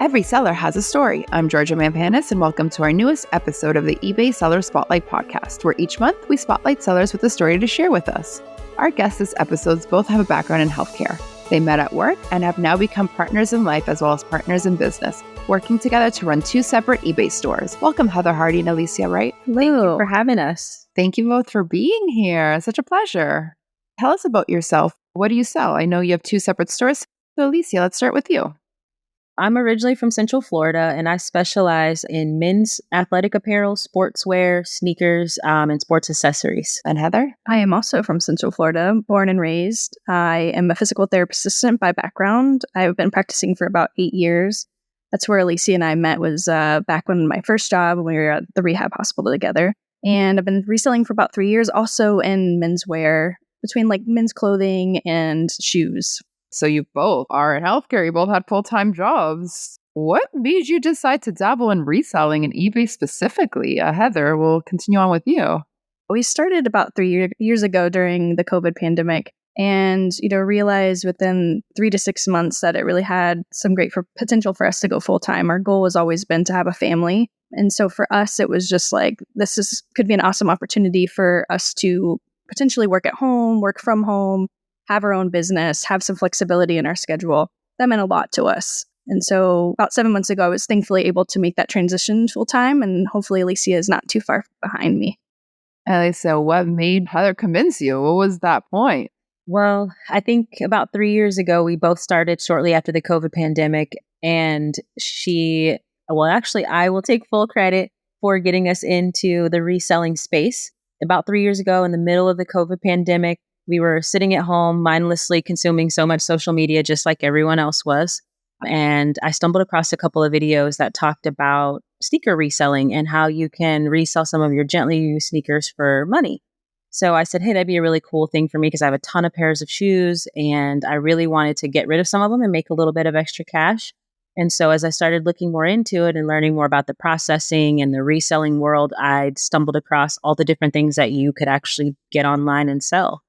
Every seller has a story. I'm Georgia Mampanis, and welcome to our newest episode of the eBay Seller Spotlight podcast, where each month we spotlight sellers with a story to share with us. Our guests this episodes both have a background in healthcare. They met at work and have now become partners in life as well as partners in business, working together to run two separate eBay stores. Welcome, Heather Hardy and Alicia Wright. Hello. Thank you for having us. Thank you both for being here. Such a pleasure. Tell us about yourself. What do you sell? I know you have two separate stores. So Alicia, let's start with you. I'm originally from Central Florida, and I specialize in men's athletic apparel, sportswear, sneakers, and sports accessories. And Heather? I am also from Central Florida, born and raised. I am a physical therapist assistant by background. I've been practicing for about 8 years. That's where Alicia and I met, was back when my first job, when we were at the rehab hospital together. And I've been reselling for about 3 years, also in menswear, between like men's clothing and shoes. So you both are in healthcare. You both had full-time jobs. What made you decide to dabble in reselling and eBay specifically? Heather, we'll continue on with you. We started about 3 years ago during the COVID pandemic and, realized within 3 to 6 months that it really had some great potential for us to go full-time. Our goal has always been to have a family. And so for us, it was just like, could be an awesome opportunity for us to potentially work at home, work from home, have our own business, have some flexibility in our schedule. That meant a lot to us. And so about 7 months ago, I was thankfully able to make that transition full time. And hopefully Alicia is not too far behind me. Alicia, what made Heather convince you? What was that point? Well, I think about 3 years ago, we both started shortly after the COVID pandemic. And I will take full credit for getting us into the reselling space. About 3 years ago, in the middle of the COVID pandemic, we were sitting at home, mindlessly consuming so much social media, just like everyone else was. And I stumbled across a couple of videos that talked about sneaker reselling and how you can resell some of your gently used sneakers for money. So I said, hey, that'd be a really cool thing for me because I have a ton of pairs of shoes and I really wanted to get rid of some of them and make a little bit of extra cash. And so as I started looking more into it and learning more about the processing and the reselling world, I stumbled across all the different things that you could actually get online and sell.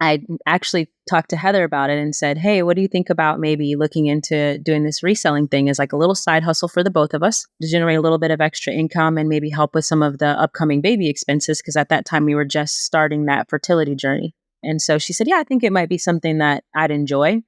I actually talked to Heather about it and said, hey, what do you think about maybe looking into doing this reselling thing as like a little side hustle for the both of us to generate a little bit of extra income and maybe help with some of the upcoming baby expenses? Because at that time we were just starting that fertility journey. And so she said, yeah, I think it might be something that I'd enjoy.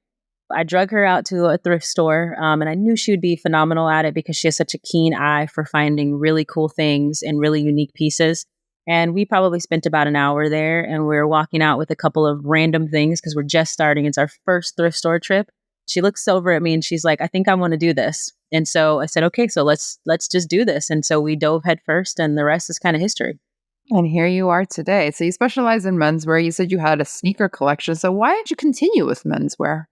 I drug her out to a thrift store and I knew she would be phenomenal at it because she has such a keen eye for finding really cool things and really unique pieces. And we probably spent about an hour there and we were walking out with a couple of random things because we're just starting. It's our first thrift store trip. She looks over at me and she's like, I think I want to do this. And so I said, okay, so let's just do this. And so we dove head first and the rest is kind of history. And here you are today. So you specialize in menswear. You said you had a sneaker collection. So why did you continue with menswear?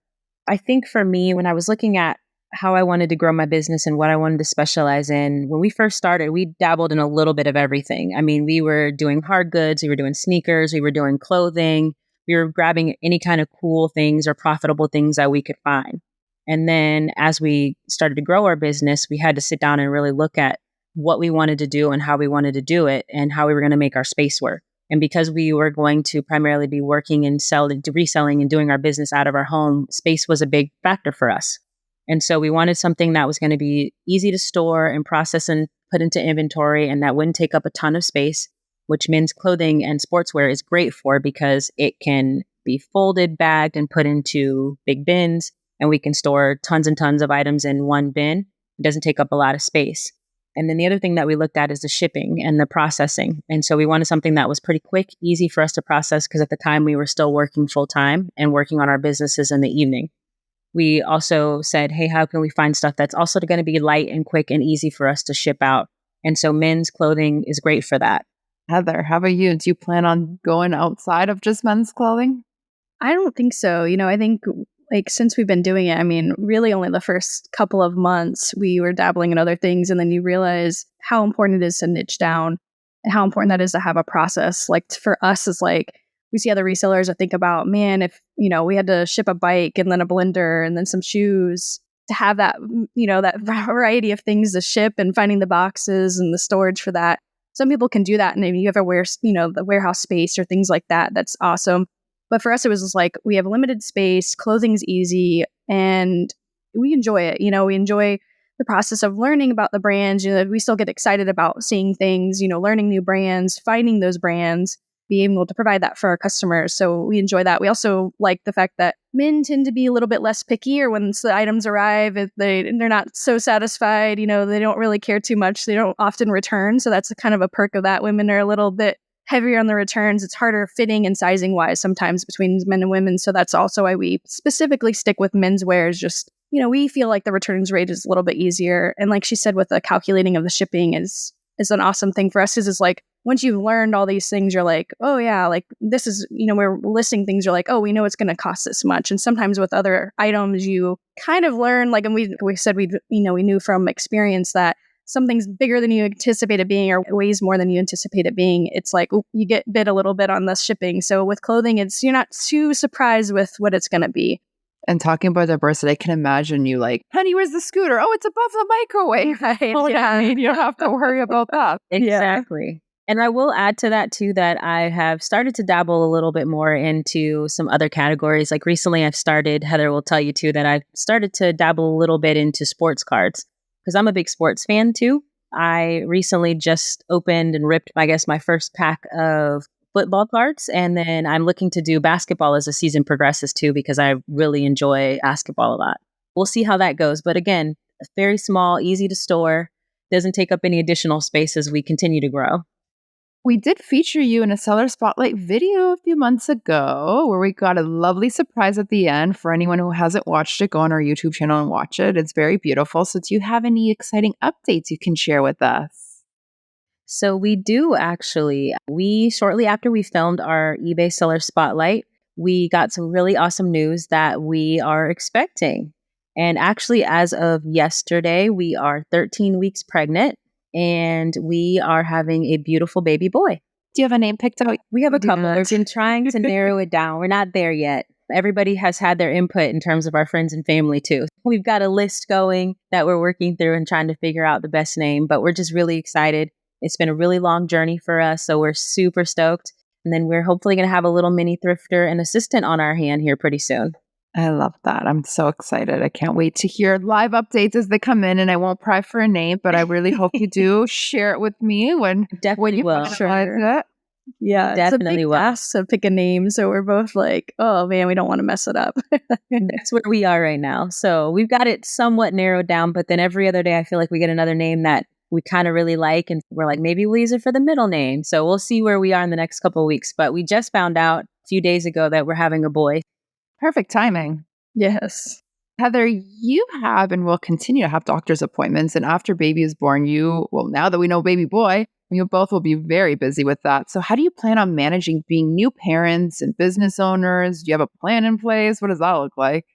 I think for me, when I was looking at how I wanted to grow my business and what I wanted to specialize in. When we first started, we dabbled in a little bit of everything. I mean, we were doing hard goods, we were doing sneakers, we were doing clothing, we were grabbing any kind of cool things or profitable things that we could find. And then as we started to grow our business, we had to sit down and really look at what we wanted to do and how we wanted to do it and how we were going to make our space work. And because we were going to primarily be working and reselling and doing our business out of our home, space was a big factor for us. And so we wanted something that was going to be easy to store and process and put into inventory and that wouldn't take up a ton of space, which men's clothing and sportswear is great for because it can be folded, bagged, and put into big bins. And we can store tons and tons of items in one bin. It doesn't take up a lot of space. And then the other thing that we looked at is the shipping and the processing. And so we wanted something that was pretty quick, easy for us to process because at the time we were still working full time and working on our businesses in the evening. We also said, hey, how can we find stuff that's also going to be light and quick and easy for us to ship out? And so men's clothing is great for that. Heather, how about you? Do you plan on going outside of just men's clothing? I don't think so. I think since we've been doing it, really only the first couple of months we were dabbling in other things. And then you realize how important it is to niche down and how important that is to have a process. Like for us, it's like, we see other resellers that think about, man, if, we had to ship a bike and then a blender and then some shoes to have that, that variety of things to ship and finding the boxes and the storage for that. Some people can do that. And if you ever wear, the warehouse space or things like that, that's awesome. But for us, it was just like, we have limited space, clothing's easy, and we enjoy it. We enjoy the process of learning about the brands. We still get excited about seeing things, learning new brands, finding those brands, being able to provide that for our customers. So we enjoy that. We also like the fact that men tend to be a little bit less picky, or once the items arrive, if they're not so satisfied, they don't really care too much. They don't often return. So that's kind of a perk of that. Women are a little bit heavier on the returns. It's harder fitting and sizing wise sometimes between men and women. So that's also why we specifically stick with menswear. Is just, we feel like the returns rate is a little bit easier. And like she said, with the calculating of the shipping is an awesome thing for us. Is it's like, once you've learned all these things, you're like, oh yeah, like this is, we're listing things. You're like, oh, we know it's going to cost this much. And sometimes with other items, you kind of learn, like, and we said we knew from experience that something's bigger than you anticipate it being, or weighs more than you anticipate it being. It's like, you get bit a little bit on the shipping. So with clothing, you're not too surprised with what it's going to be. And talking about diversity, I can imagine you like, honey, where's the scooter? Oh, it's above the microwave. Right. Oh, Yeah. You don't have to worry about that. Exactly. And I will add to that too, that I have started to dabble a little bit more into some other categories. Like recently Heather will tell you too, that I've started to dabble a little bit into sports cards, because I'm a big sports fan too. I recently just opened and ripped, I guess, my first pack of football cards. And then I'm looking to do basketball as the season progresses too, because I really enjoy basketball a lot. We'll see how that goes. But again, very small, easy to store, doesn't take up any additional space as we continue to grow. We did feature you in a Seller Spotlight video a few months ago, where we got a lovely surprise at the end. For anyone who hasn't watched it, go on our YouTube channel and watch it. It's very beautiful. So do you have any exciting updates you can share with us? So we do actually. Shortly after we filmed our eBay Seller Spotlight, we got some really awesome news that we are expecting. And actually, as of yesterday, we are 13 weeks pregnant. And we are having a beautiful baby boy. Do you have a name picked out? We have a couple. We've been trying to narrow it down. We're not there yet. Everybody has had their input in terms of our friends and family too. We've got a list going that we're working through and trying to figure out the best name, but we're just really excited. It's been a really long journey for us, so we're super stoked. And then we're hopefully going to have a little mini thrifter and assistant on our hand here pretty soon. I love that. I'm so excited. I can't wait to hear live updates as they come in, and I won't pry for a name, but I really hope you do share it with me when you will. finalize it. Yeah, Definitely it's a big task to pick a name. So we're both like, oh man, we don't want to mess it up. That's where we are right now. So we've got it somewhat narrowed down, but then every other day I feel like we get another name that we kind of really like, and we're like, maybe we'll use it for the middle name. So we'll see where we are in the next couple of weeks. But we just found out a few days ago that we're having a boy. Perfect timing. Yes. Heather, you have and will continue to have doctor's appointments. And after baby is born, now that we know baby boy, you both will be very busy with that. So how do you plan on managing being new parents and business owners? Do you have a plan in place? What does that look like?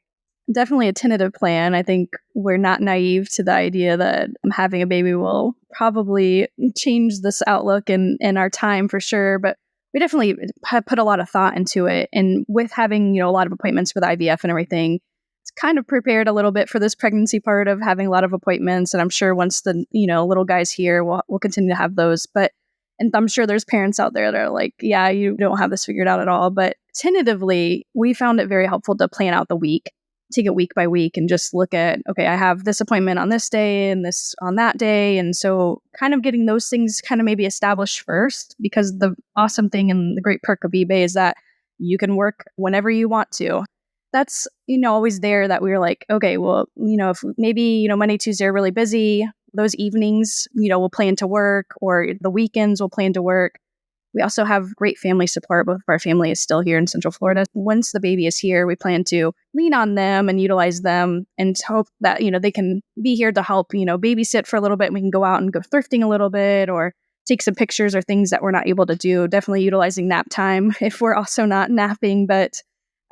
Definitely a tentative plan. I think we're not naive to the idea that having a baby will probably change this outlook and our time for sure. But we definitely have put a lot of thought into it. And with having, a lot of appointments with IVF and everything, it's kind of prepared a little bit for this pregnancy part of having a lot of appointments. And I'm sure once the, little guy's here, we'll continue to have those. And I'm sure there's parents out there that are like, yeah, you don't have this figured out at all. But tentatively, we found it very helpful to plan out the week, take it week by week and just look at, okay, I have this appointment on this day and this on that day. And so kind of getting those things kind of maybe established first, because the awesome thing and the great perk of eBay is that you can work whenever you want to. That's, always there that we were like, okay, well, if maybe, Monday, Tuesday are really busy, those evenings, we'll plan to work, or the weekends we'll plan to work. We also have great family support. Both of our family is still here in Central Florida. Once the baby is here, we plan to lean on them and utilize them and hope that, they can be here to help, babysit for a little bit. And we can go out and go thrifting a little bit or take some pictures or things that we're not able to do. Definitely utilizing nap time if we're also not napping, but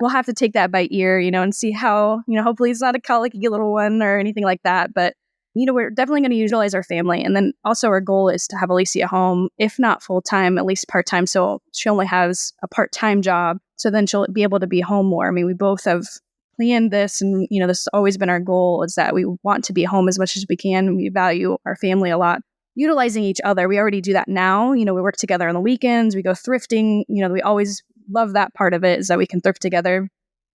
we'll have to take that by ear, and see how, hopefully it's not a colicky little one or anything like that. But we're definitely going to utilize our family. And then also our goal is to have Alicia home, if not full-time, at least part-time. So she only has a part-time job. So then she'll be able to be home more. I mean, we both have planned this and, this has always been our goal, is that we want to be home as much as we can. We value our family a lot. Utilizing each other. We already do that now. We work together on the weekends. We go thrifting. We always love that part of it, is that we can thrift together.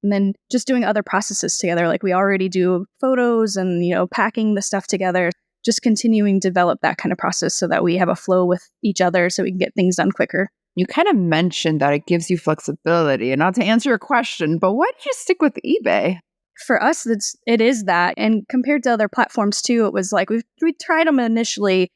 And then just doing other processes together. Like we already do photos and, packing the stuff together, just continuing to develop that kind of process so that we have a flow with each other so we can get things done quicker. You kind of mentioned that it gives you flexibility. And not to answer your question, but why did you stick with eBay? For us, it is that. And compared to other platforms too, it was like we tried them initially,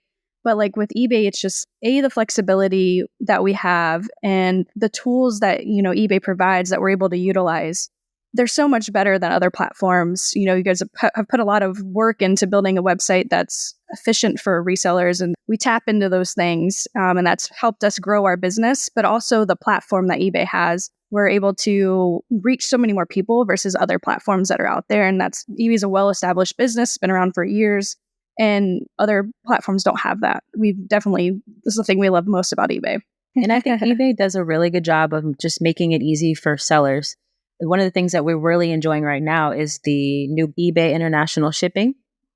but like with eBay, it's just the flexibility that we have and the tools that, eBay provides that we're able to utilize. They're so much better than other platforms. You guys have put a lot of work into building a website that's efficient for resellers, and we tap into those things, and that's helped us grow our business. But also the platform that eBay has, we're able to reach so many more people versus other platforms that are out there. And that's eBay is a well-established business, been around for years, and other platforms don't have that. This is the thing we love most about eBay. And I think eBay does a really good job of just making it easy for sellers. One of the things that we're really enjoying right now is the new eBay international shipping.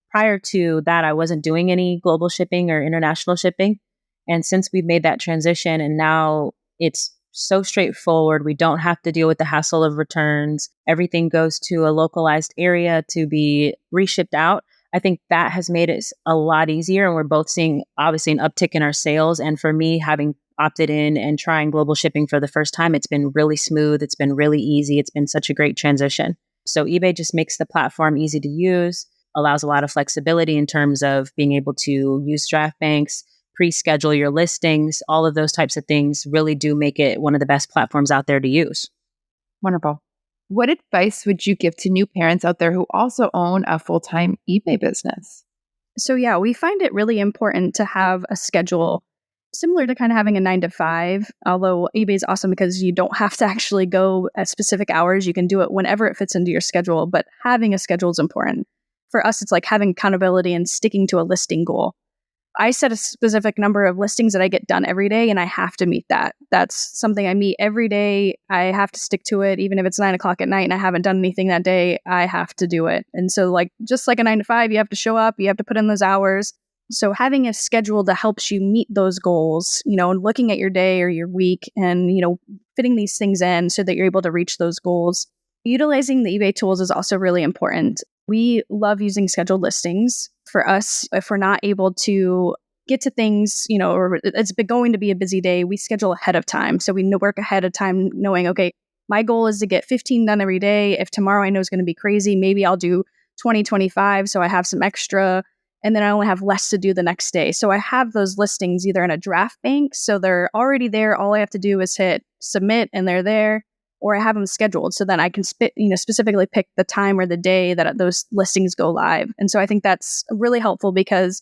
Prior to that, I wasn't doing any global shipping or international shipping. And since we've made that transition and now it's so straightforward, we don't have to deal with the hassle of returns. Everything goes to a localized area to be reshipped out. I think that has made it a lot easier. And we're both seeing obviously an uptick in our sales. And for me, having opted in and trying global shipping for the first time, it's been really smooth. It's been really easy. It's been such a great transition. So eBay just makes the platform easy to use, allows a lot of flexibility in terms of being able to use draft banks, pre-schedule your listings. All of those types of things really do make it one of the best platforms out there to use. Wonderful. What advice would you give to new parents out there who also own a full-time eBay business? So yeah, we find it really important to have a schedule similar to kind of having a 9-to-5, although eBay is awesome because you don't have to actually go at specific hours. You can do it whenever it fits into your schedule, but having a schedule is important. For us, it's like having accountability and sticking to a listing goal. I set a specific number of listings that I get done every day, and I have to meet that. That's something I meet every day. I have to stick to it. Even if it's 9 o'clock at night and I haven't done anything that day, I have to do it. And so just like a 9-to-5, you have to show up, you have to put in those hours. So having a schedule that helps you meet those goals, and looking at your day or your week and, fitting these things in so that you're able to reach those goals. Utilizing the eBay tools is also really important. We love using scheduled listings. For us, if we're not able to get to things, or it's going to be a busy day, we schedule ahead of time. So we work ahead of time knowing, okay, my goal is to get 15 done every day. If tomorrow I know is going to be crazy, maybe I'll do 20, 25. So I have some extra. And then I only have less to do the next day. So I have those listings either in a draft bank, so they're already there. All I have to do is hit submit and they're there, or I have them scheduled so then I can specifically pick the time or the day that those listings go live. And so I think that's really helpful because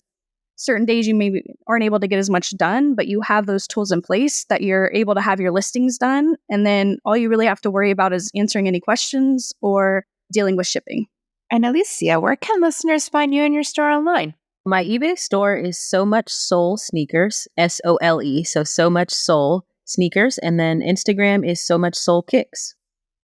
certain days you maybe aren't able to get as much done, but you have those tools in place that you're able to have your listings done. And then all you really have to worry about is answering any questions or dealing with shipping. And Alicia, where can listeners find you in your store online? My eBay store is So Much Soul Sneakers, SOLE, so Much Soul Sneakers. And then Instagram is So Much Soul Kicks.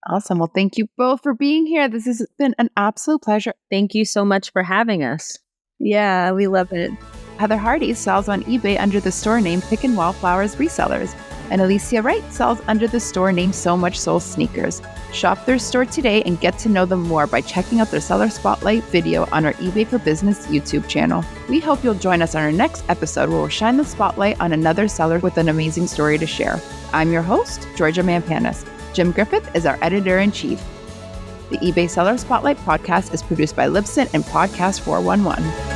Awesome. Well, thank you both for being here. This has been an absolute pleasure. Thank you so much for having us. Yeah, we love it. Heather Hardy sells on eBay under the store name Pickin Wildflowers Resellers, and Alicia Wright sells under the store name So Much Soul Sneakers. Shop their store today and get to know them more by checking out their Seller Spotlight video on our eBay for Business YouTube channel. We hope you'll join us on our next episode where we'll shine the spotlight on another seller with an amazing story to share. I'm your host, Georgia Mampanis. Jim Griffith is our editor-in-chief. The eBay Seller Spotlight podcast is produced by Libsyn and Podcast 411.